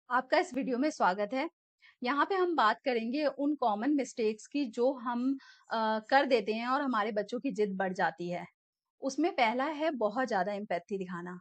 आपका इस वीडियो में स्वागत है। यहाँ पे हम बात करेंगे उन कॉमन मिस्टेक्स की जो हम कर देते हैं और हमारे बच्चों की जिद बढ़ जाती है। उसमें पहला है बहुत ज़्यादा एम्पैथी दिखाना।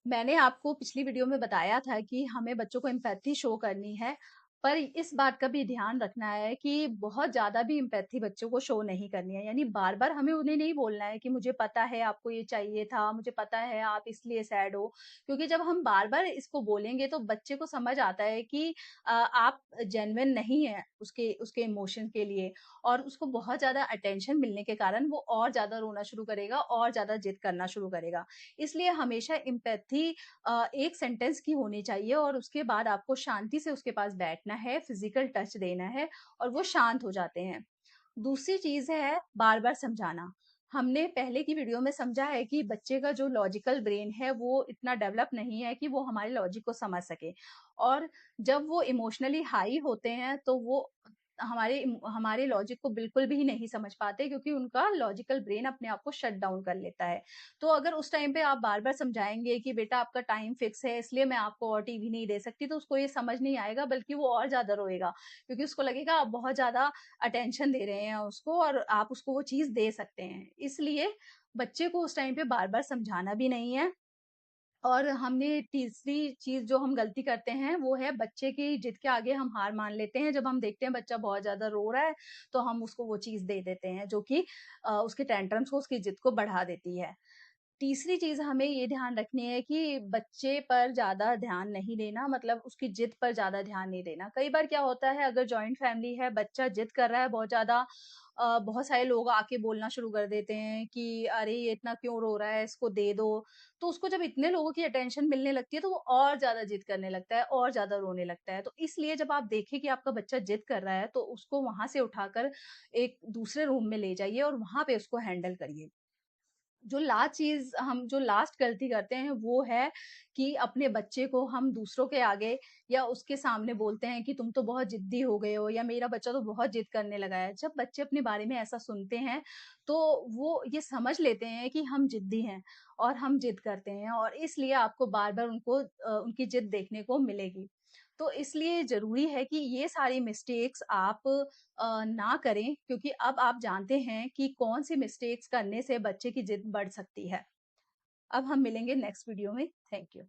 मैंने आपको पिछली वीडियो में बताया था कि हमें बच्चों को एम्पैथी शो करनी है, पर इस बात का भी ध्यान रखना है कि बहुत ज़्यादा भी एम्पैथी बच्चों को शो नहीं करनी है। यानी बार-बार हमें उन्हें नहीं बोलना है कि मुझे पता है आपको ये चाहिए था, मुझे पता है आप इसलिए सैड हो। क्योंकि जब हम बार-बार इसको बोलेंगे तो बच्चे को समझ आता है कि आप जेन्युइन नहीं हैं उसके उसके इमोशन के लिए और उसको बहुत ज़्यादा अटेंशन मिलने के कारण वो और ज़्यादा रोना शुरू करेगा और ज़्यादा जिद करना शुरू करेगा। इसलिए हमेशा एम्पैथी एक सेंटेंस की होनी चाहिए और उसके बाद आपको शांति से उसके पास बैठना है, फिज़िकल टच देना है और वो शांत हो जाते हैं। दूसरी चीज़ है बार-बार समझाना। हमने पहले की वीडियो में समझा है कि बच्चे का जो लॉजिकल ब्रेन है वो इतना डेवलप नहीं है कि वो हमारे लॉजिक को समझ सके और जब वो इमोशनली हाई होते हैं तो वो हमारे लॉजिक को बिल्कुल भी नहीं समझ पाते क्योंकि उनका लॉजिकल ब्रेन अपने आप को शट डाउन कर लेता है। तो अगर उस टाइम पे आप बार-बार समझाएँगे कि बेटा आपका टाइम फिक्स है इसलिए मैं आपको और टीवी नहीं दे सकती, तो उसको ये समझ नहीं आएगा बल्कि वो और ज़्यादा रोएगा। क्योंकि उसको लगेगा आप बहुत ज़्यादा अटेंशन दे रहे हैं उसको और आप उसको वो चीज़ दे सकते हैं। इसलिए बच्चे को उस टाइम पे बार-बार समझाना भी नहीं है और हमने तीसरी चीज़ जो हम गलती करते हैं, वो है बच्चे की जिद के आगे हम हार मान लेते हैं। जब हम देखते हैं बच्चा बहुत ज़्यादा रो रहा है, तो हम उसको वो चीज़ दे देते हैं जो कि उसके टेंट्रम्स को, उसकी जिद को बढ़ा देती है। तीसरी चीज़ हमें ये ध्यान रखनी है कि बच्चे पर ज़्यादा ध्यान नहीं देना मतलब उसकी जिद पर ज़्यादा ध्यान नहीं देना। कई बार क्या होता है अगर जॉइंट फैमिली है, बच्चा जिद कर रहा है बहुत ज़्यादा बहुत सारे लोग आके बोलना शुरू कर देते हैं कि अरे ये इतना क्यों रो रहा है, इसको दे दो। तो उसको जब इतने लोगों की अटेंशन मिलने लगती है तो वो और ज़्यादा जिद करने लगता है और ज़्यादा रोने लगता है। तो इसलिए जब आप देखें कि आपका बच्चा जिद कर रहा है तो उसको वहाँ से उठाकर एक दूसरे रूम में ले जाइए और वहाँ पे उसको हैंडल करिए। जो लास्ट गलती करते हैं वो है कि अपने बच्चे को हम दूसरों के आगे या उसके सामने बोलते हैं कि तुम तो बहुत ज़िद्दी हो गए हो या मेरा बच्चा तो बहुत ज़िद करने लगा है। जब बच्चे अपने बारे में ऐसा सुनते हैं, तो वो ये समझ लेते हैं कि हम ज़िद्दी हैं और हम ज़िद करते हैं और इसलिए आपको बार-बार उनकी ज़िद देखने को मिलेगी। तो इसलिए ज़रूरी है कि ये सारी मिस्टेक्स आप ना करें क्योंकि अब आप जानते हैं कि कौन-सी मिस्टेक्स करने से बच्चे की ज़िद बढ़ सकती है। अब हम मिलेंगे नेक्स्ट वीडियो में। Thank you.